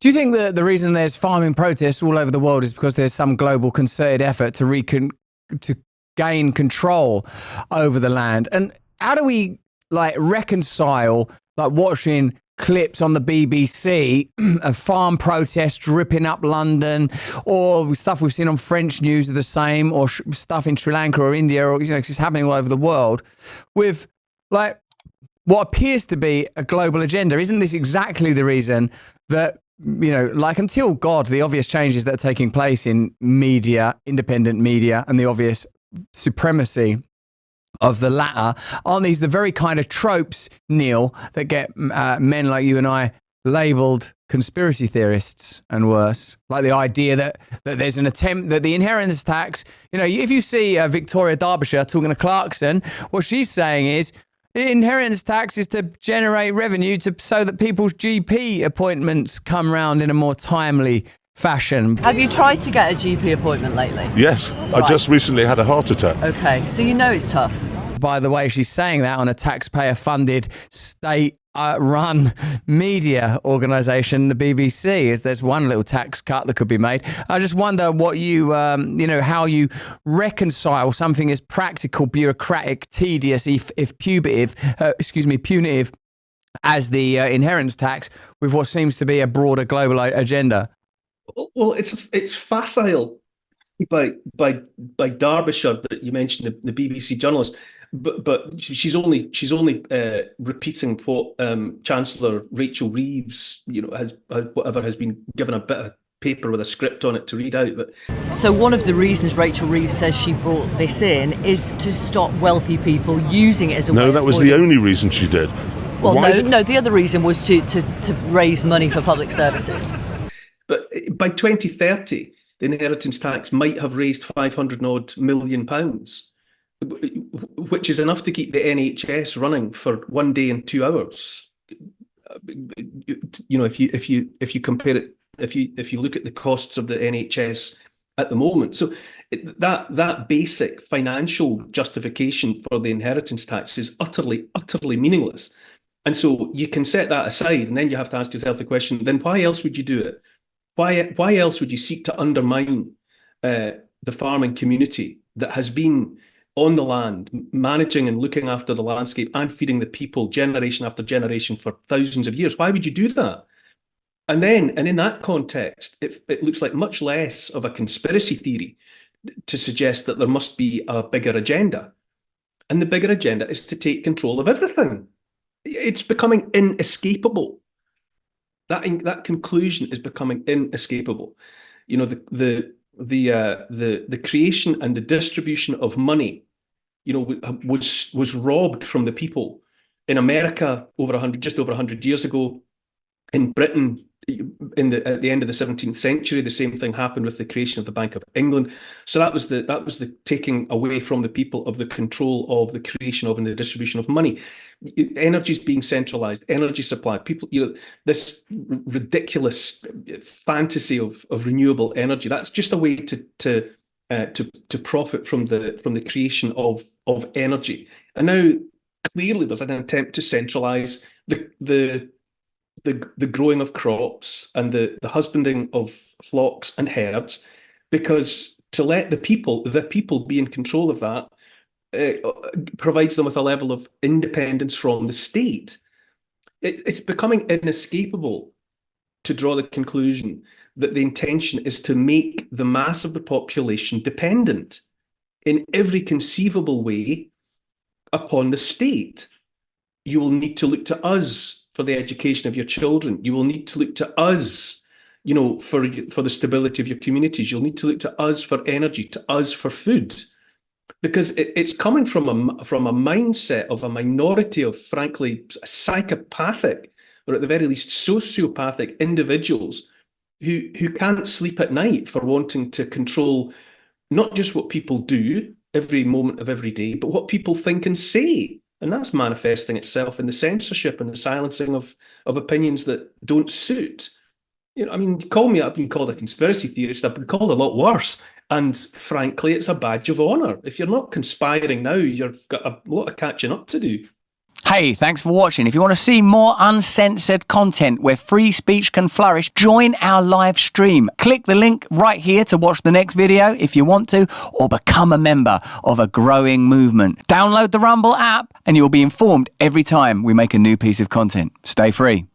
Do you think that the reason there's farming protests all over the world is because there's some global concerted effort to gain control over the land? And how do we like reconcile like watching clips on the BBC of farm protests ripping up London, or stuff we've seen on French news are the same, or stuff in Sri Lanka or India, or it's just happening all over the world with like what appears to be a global agenda? Isn't this exactly the reason that, like until God, the obvious changes that are taking place in media, independent media, and the obvious supremacy of the latter, aren't these the very kind of tropes, Neil, that get men like you and I labelled conspiracy theorists and worse? Like the idea that there's an attempt that the inheritance tax, if you see Victoria Derbyshire talking to Clarkson, what she's saying is the inheritance tax is to generate revenue so that people's GP appointments come round in a more timely fashion. Have you tried to get a GP appointment lately? Yes, right. I just recently had a heart attack. Okay, so it's tough. By the way, she's saying that on a taxpayer-funded, state-run media organisation, the BBC. Is there's one little tax cut that could be made. I just wonder what you, how you reconcile something as practical, bureaucratic, tedious, if punitive, as the inheritance tax, with what seems to be a broader global agenda. Well, it's facile by Derbyshire that you mentioned, the BBC journalist. But she's only repeating what Chancellor Rachel Reeves, has been given a bit of paper with a script on it to read out. But so one of the reasons Rachel Reeves says she brought this in is to stop wealthy people using it as a way. No, that was the only reason she did. Well, no. The other reason was to raise money for public services. But by 2030, the inheritance tax might have raised £500 million, which is enough to keep the NHS running for 1 day and 2 hours. If you compare it, if you look at the costs of the NHS at the moment, so that basic financial justification for the inheritance tax is utterly meaningless. And so you can set that aside, and then you have to ask yourself the question: then why else would you do it? Why else would you seek to undermine the farming community that has been on the land, managing and looking after the landscape and feeding the people generation after generation for thousands of years? Why would you do that? And in that context, it looks like much less of a conspiracy theory to suggest that there must be a bigger agenda. And the bigger agenda is to take control of everything. It's becoming inescapable. That conclusion is becoming inescapable. The creation and the distribution of money, was robbed from the people in America just over 100 years ago. In Britain, at the end of the 17th century, the same thing happened with the creation of the Bank of England. So that was the taking away from the people of the control of the creation of and the distribution of money. Energy is being centralized, energy supply. People, this ridiculous fantasy of renewable energy. That's just a way to profit from the creation of energy. And now clearly there's an attempt to centralize the growing of crops and the husbanding of flocks and herds, because to let the people be in control of that provides them with a level of independence from the state. It's becoming inescapable to draw the conclusion that the intention is to make the mass of the population dependent in every conceivable way upon the state. You will need to look to us for the education of your children. You will need to look to us, for the stability of your communities. You'll need to look to us for energy, to us for food, because it's coming from a mindset of a minority of, frankly, psychopathic, or at the very least sociopathic individuals who can't sleep at night for wanting to control not just what people do every moment of every day, but what people think and say. And that's manifesting itself in the censorship and the silencing of opinions that don't suit. I've been called a conspiracy theorist. I've been called a lot worse. And frankly, it's a badge of honor. If you're not conspiring now, you've got a lot of catching up to do. Hey, thanks for watching. If you want to see more uncensored content where free speech can flourish, join our live stream. Click the link right here to watch the next video if you want to, or become a member of a growing movement. Download the Rumble app and you'll be informed every time we make a new piece of content. Stay free.